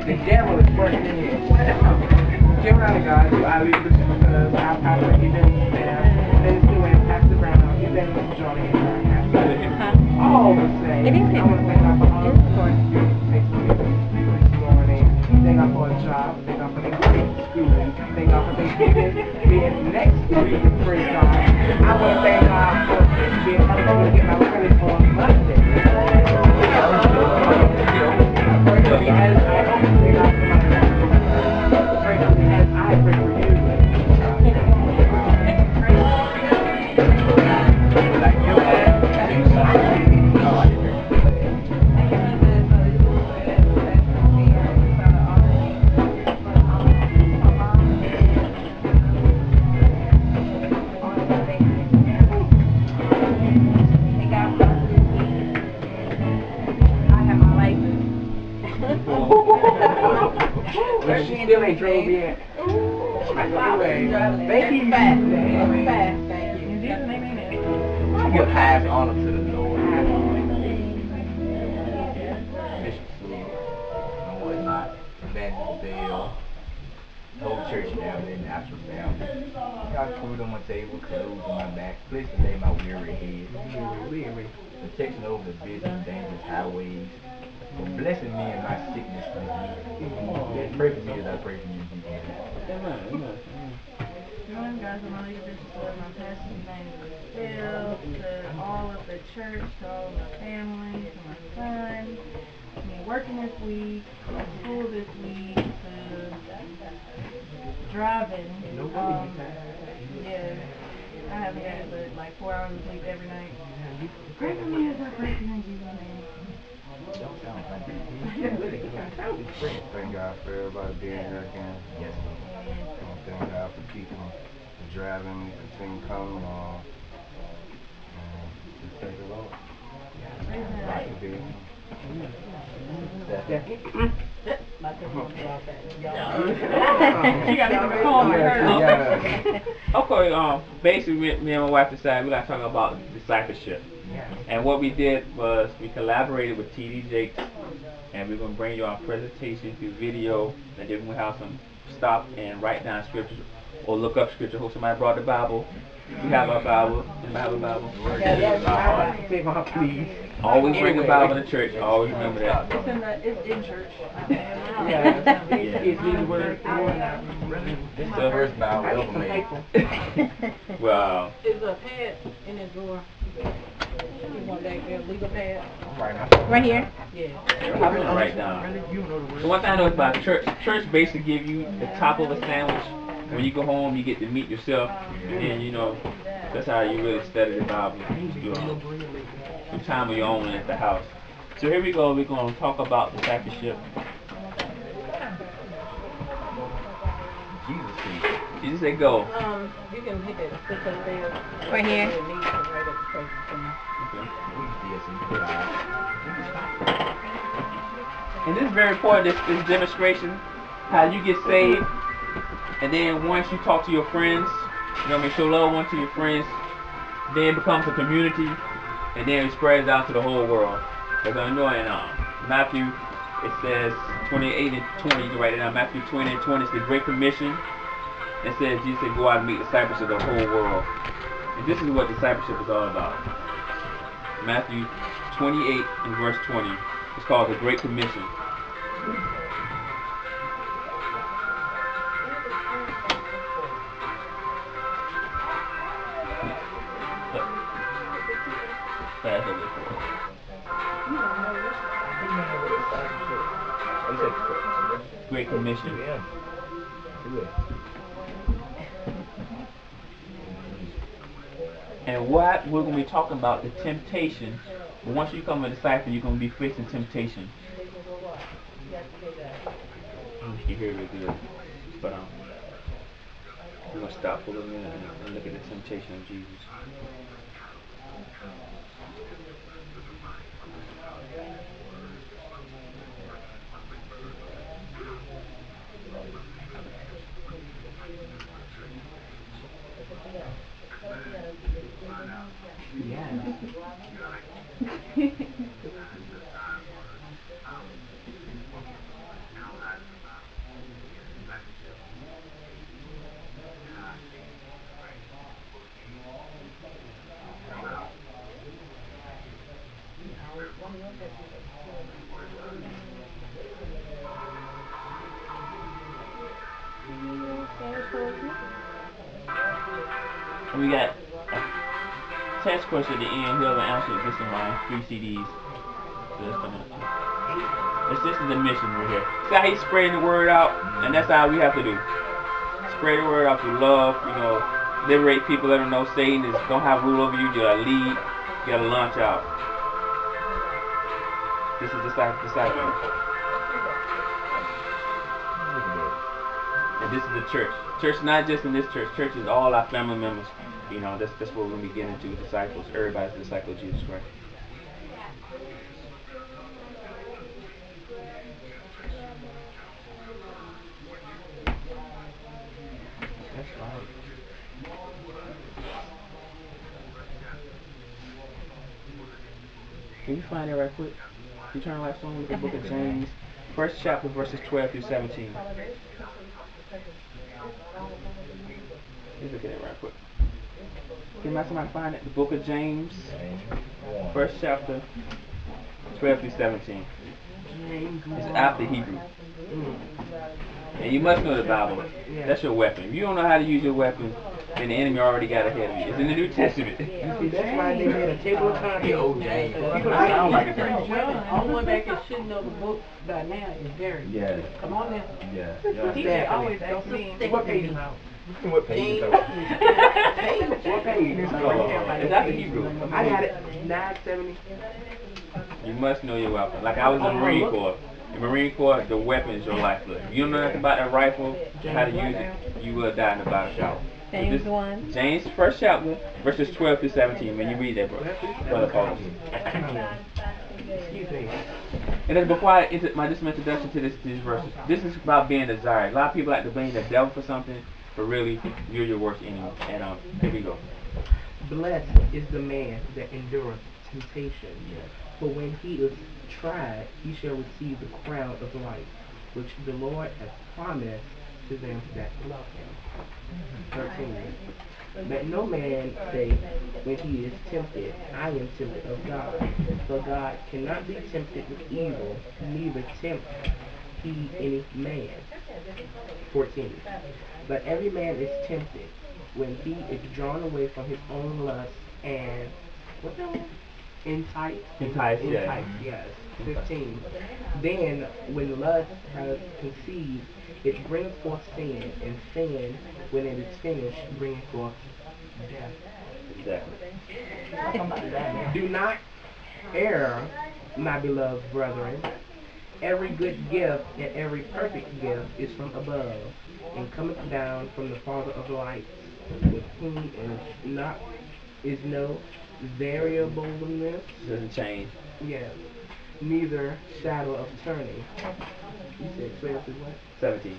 The devil is working in here. Children of God, I leave this because our pastor, he's been there. Minister and Pastor Brown, he's been joining in. All the same. It is I want to thank God for all Yes, the of course. this morning. Thank God for a job. Thank God for their great school. Thank God for Thanksgiving being next week. Praise God. I want to thank God for being able to get my credit on Monday. Pray for me as I hope to thank God for my pray for me as I pray for you. But she still ain't drove yet. Thank you. Fast. Thank you. I give highest honor to the Lord. Bishop Sue, and whatnot, Evangelist Bell, the whole church family, and natural family. Got food on my table, clothes on my back, place to lay my weary head. Protection over the busy, dangerous highways. For blessing me in my sickness. Pray for me as I pray for you. Morning, guys. I'm Lady Bishop, my pastor's name is Bill, to all of the church, to all of my family, to my son. I mean, working this week, school this week, driving. Yeah, I haven't had but like 4 hours of sleep every night. Pray for me as I pray for you in Jesus' name. Thank God for everybody being here again. Yes, Lord. Thank God for keeping driving, continue coming on. Just thank the Lord. You gotta have a call with her. Okay, basically me and my wife decided we gotta talk about discipleship. And what we did was we collaborated with TD Jakes, and we're gonna bring you our presentation through video, and then we're gonna have some stop and write down scripture or look up scripture. Hope somebody brought the Bible. We have our Bible. Anybody have a Bible? Please. Always bring a Bible to church. Always remember that. It's in church. It's in word. This is the first Bible ever made. Wow. There's a pad in the drawer. You want that legal pad? Right here? Yeah. Right now. So one thing I know about church basically give you the top of a sandwich. When you go home, you get to meet yourself, and then you know that's how you really study the Bible. Some time of your own at the house. So here we go. We're going to talk about discipleship. Jesus said go. You can hit that stick up there. Right here. And this is very important, this demonstration, how you get saved, and then once you talk to your friends, you know what I mean, show love one to your friends, then it becomes a community, and then it spreads out to the whole world. Because I know in Matthew, it says 28 and 20, you can write it down, Matthew 20 and 20 is the Great Commission. It says Jesus said go out and make disciples of the whole world. And this is what discipleship is all about. Matthew 28 and verse 20. It's called the Great Commission. Fast over there. Great Commission. And what we're going to be talking about, the temptation. But once you become a disciple, you're going to be facing temptation. You hear me good. But we're going to stop for a minute and look at the temptation of Jesus. We got a test question at the end. Whoever answers it gets in line 3 CDs. So that's coming up too. This is the mission right here. See how he's spreading the word out, and that's how we have to do. Spread the word out through love. Liberate people. Let them know Satan don't have rule over you. You gotta lead. You gotta launch out. This is disciple. And this is the church. Church not just in this church. Church is all our family members. That's what we're gonna be getting into. Disciples. Everybody's a disciple of Jesus Christ. That's right. Can you find it right quick? You turn lights on, look at the book of James, first chapter, verses 12 through 17. Let's look at it right quick. Can somebody find it? The book of James, first chapter, 12 through 17. It's after Hebrew. And you must know the Bible. That's your weapon. If you don't know how to use your weapon, then the enemy already got ahead of you. It's in the New Testament. That's why they made a table of contents. old James. Sound like a Only one back that should know the book by now is Barry. Yeah. Come on now. Yeah. DJ always asks me. What page is out? What page is What page? It's after Hebrew. I got it. 970. You must know your weapon. Like I was in the Marine Corps. In the Marine Corps, the weapon is your lifeblood. If you don't know nothing about that rifle, how to use it, you will die in the battlefield. James 1. James, first chapter, verses 12 through 17. When you read that, brother Paul. Excuse me. And then before I enter my introduction to these verses, this is about being desired. A lot of people like to blame the devil for something, but really, you're your worst enemy. And here we go. Blessed is the man that endureth temptation, for when he is tried, he shall receive the crown of life, which the Lord hath promised to them that love him. 13. Let no man say when he is tempted, I am tempted of God. For God cannot be tempted with evil, neither tempt he any man. 14. But every man is tempted when he is drawn away from his own lust and what the hell? Entice, yes. 15. Then when lust has conceived, it brings forth sin, and sin, when it is finished, brings forth death. Exactly. Do not err, my beloved brethren. Every good gift and every perfect gift is from above, and cometh down from the Father of lights, with whom is no variableness. Doesn't change. Yes. Neither shadow of turning. You said 12 is what? 17.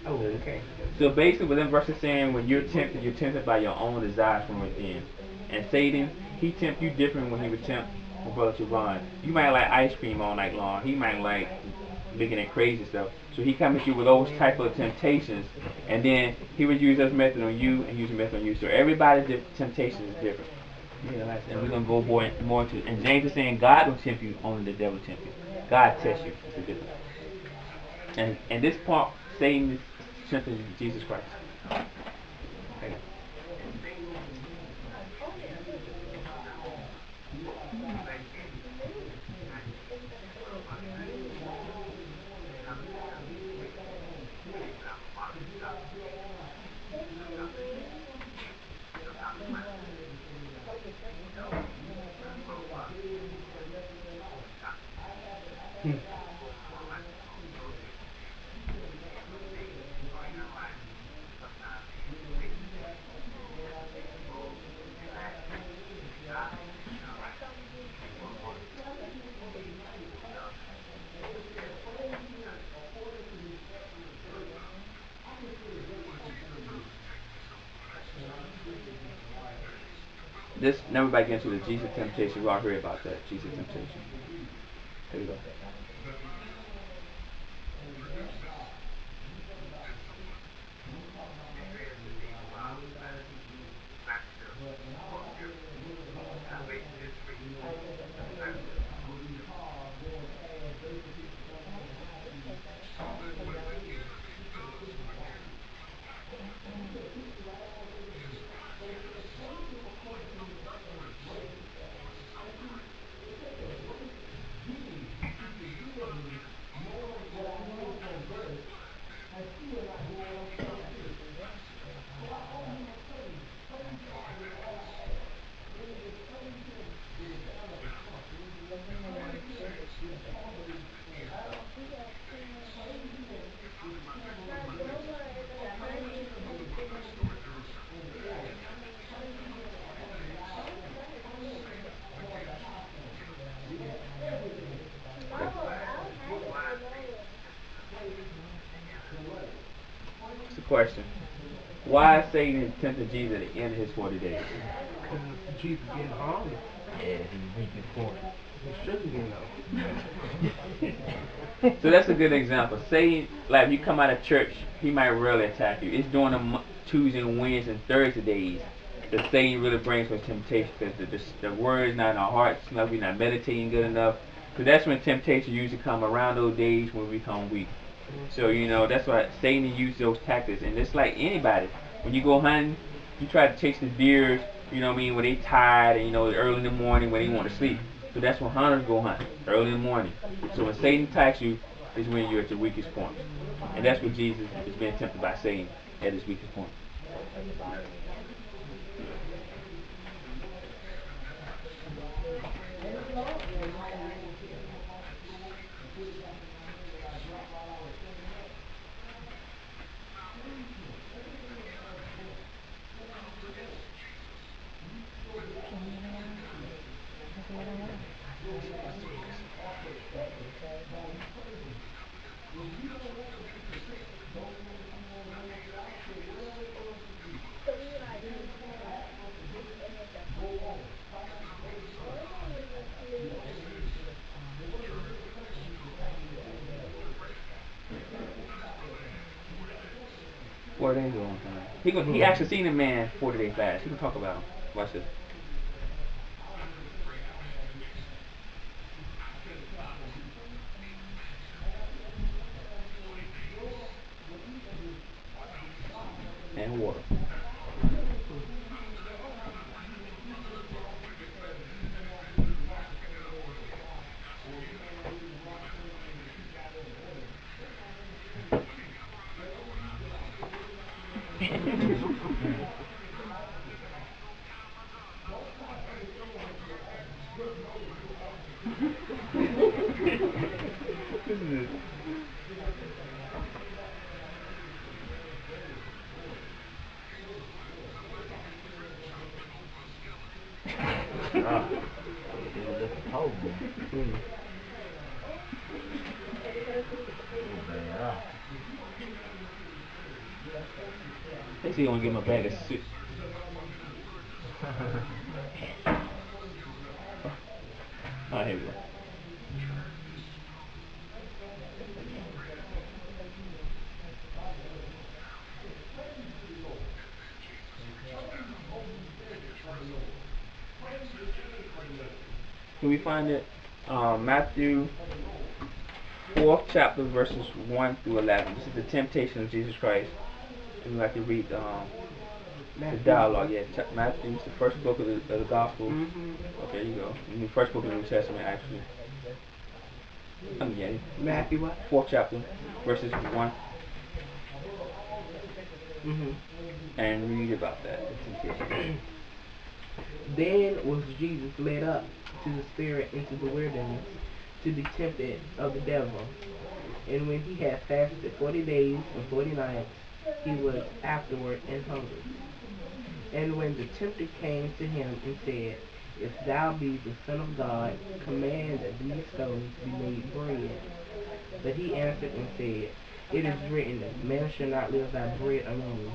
Oh, okay. So basically, within verse is saying when you're tempted by your own desires from within. And Satan, he tempt you different when he would tempt my brother Javon. You might like ice cream all night long. He might like bigger and crazy stuff. So he comes at you with those type of temptations, and then he would use this method on you and use a method on you. So everybody's temptation is different. Yeah, and we're gonna go more into it. And James is saying God don't tempt you, only the devil tempt you. God tests you. It's a difference. And this part, Satan is tempting Jesus Christ. Okay. This never back into the Jesus temptation. We all heard about that Jesus temptation. Here we go. Question. Why Satan tempted Jesus at the end of his 40 days? Because Jesus getting hungry. Yeah, his weakest point. He shouldn't get no. So that's a good example. Satan, like if you come out of church, he might really attack you. It's during the Tuesday and Wednesday and Thursday days that Satan really brings with temptation, because the word is not in our hearts, we're not meditating good enough. Because that's when temptation usually come around those days when we become weak. So that's why Satan uses those tactics, and it's like anybody. When you go hunting, you try to chase the deers. You know what I mean? When they tired, and early in the morning when they want to sleep. So that's when hunters go hunt early in the morning. So when Satan attacks you, is when you're at your weakest point, and that's what Jesus is being tempted by Satan at his weakest point. What are they doing? He actually seen a man 40 days fast. He can talk about him. Watch this. And water. They were looking cold, man. Yeah. They say you want to give him a bag of soup. Oh, here we go. Can we find it? Matthew 4th chapter, verses 1 through 11. This is the temptation of Jesus Christ. And we like to read the dialogue. Yeah, Matthew is the first book of the Gospels. Okay, you go. The first book of the New Testament, actually. Yeah. Matthew what? 4th chapter, verses 1. And read about that, the temptation. Then was Jesus led up to the Spirit into the wilderness to be tempted of the devil. And when he had fasted 40 days and 40 nights, he was afterward and hungry. And when the tempter came to him and said, If thou be the Son of God, command that these stones be made bread. But he answered and said, It is written, Man shall not live by bread alone,